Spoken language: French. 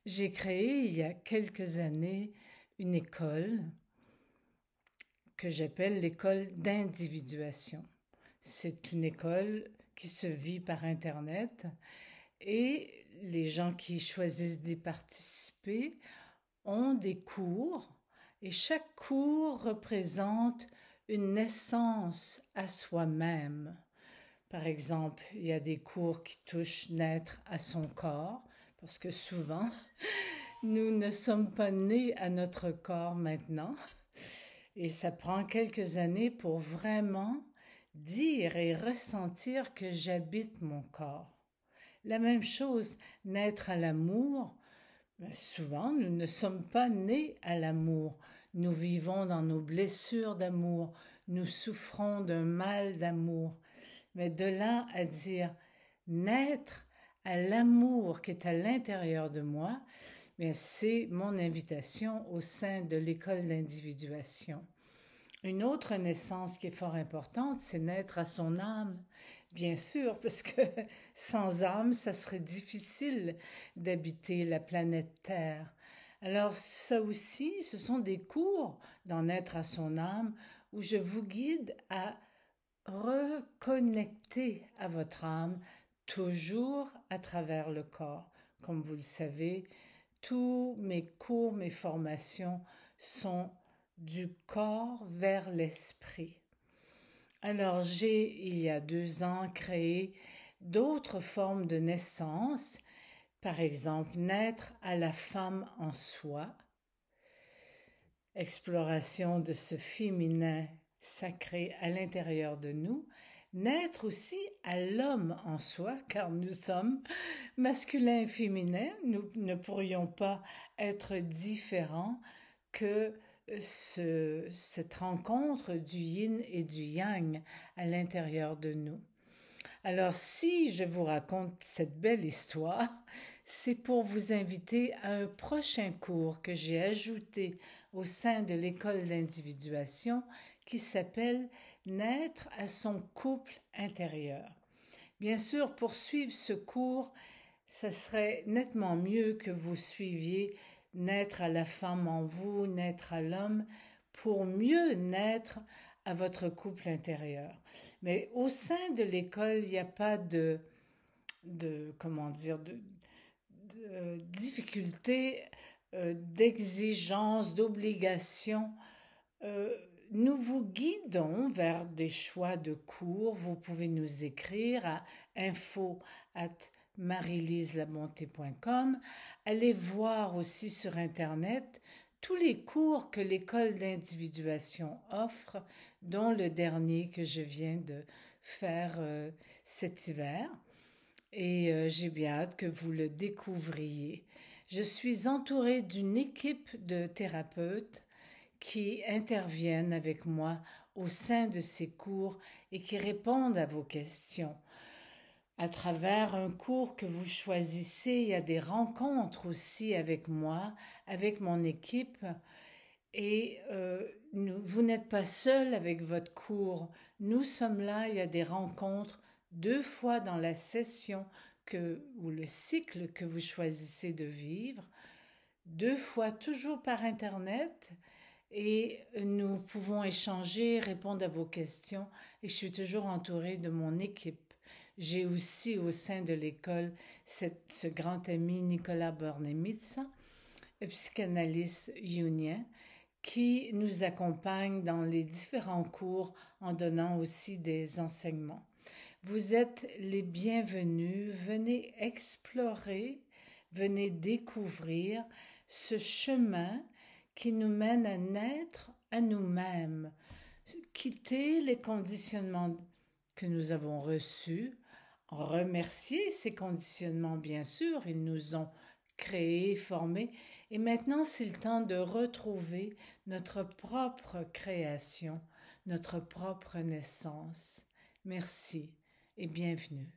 J'ai créé il y a quelques années une école que j'appelle l'école d'individuation. C'est une école qui se vit par Internet et les gens qui choisissent d'y participer ont des cours et chaque cours représente une naissance à soi-même. Par exemple, il y a des cours qui touchent naître à son corps, parce que souvent, nous ne sommes pas nés à notre corps maintenant. Et ça prend quelques années pour vraiment dire et ressentir que j'habite mon corps. La même chose, naître à l'amour. Souvent, nous ne sommes pas nés à l'amour. Nous vivons dans nos blessures d'amour. Nous souffrons d'un mal d'amour. Mais de là à dire naître à l'amour qui est à l'intérieur de moi, mais c'est mon invitation au sein de l'école d'individuation. Une autre naissance qui est fort importante, c'est naître à son âme, bien sûr, parce que sans âme, ça serait difficile d'habiter la planète Terre. Alors ça aussi, ce sont des cours dans naître à son âme où je vous guide à reconnecter à votre âme, toujours à travers le corps. Comme vous le savez, tous mes cours, mes formations sont du corps vers l'esprit. Alors j'ai, il y a 2 ans, créé d'autres formes de naissance, par exemple naître à la femme en soi, exploration de ce féminin sacré à l'intérieur de nous, naître aussi à l'homme en soi, car nous sommes masculins et féminins, nous ne pourrions pas être différents que cette rencontre du yin et du yang à l'intérieur de nous. Alors si je vous raconte cette belle histoire, c'est pour vous inviter à un prochain cours que j'ai ajouté au sein de l'école d'individuation qui s'appelle Naître à son couple intérieur. Bien sûr, pour suivre ce cours, ça serait nettement mieux que vous suiviez Naître à la femme en vous, naître à l'homme, pour mieux naître à votre couple intérieur. Mais au sein de l'école, il n'y a pas comment dire, de difficulté, d'exigence, d'obligation. Nous vous guidons vers des choix de cours. Vous pouvez nous écrire à info@marilyselabonté.com. Allez voir aussi sur Internet tous les cours que l'école d'individuation offre, dont le dernier que je viens de faire cet hiver. Et j'ai bien hâte que vous le découvriez. Je suis entourée d'une équipe de thérapeutes qui interviennent avec moi au sein de ces cours et qui répondent à vos questions. À travers un cours que vous choisissez, il y a des rencontres aussi avec moi, avec mon équipe. Et vous n'êtes pas seul avec votre cours. Nous sommes là, il y a des rencontres 2 fois dans la session ou le cycle que vous choisissez de vivre, 2 fois toujours par Internet. Et nous pouvons échanger, répondre à vos questions. Et je suis toujours entourée de mon équipe. J'ai aussi au sein de l'école ce grand ami Nicolas Bornemitsa, psychanalyste junien, qui nous accompagne dans les différents cours en donnant aussi des enseignements. Vous êtes les bienvenus, venez explorer, venez découvrir ce chemin qui nous mène à naître à nous-mêmes, quitter les conditionnements que nous avons reçus, remercier ces conditionnements bien sûr, ils nous ont créés, formés, et maintenant c'est le temps de retrouver notre propre création, notre propre naissance. Merci et bienvenue.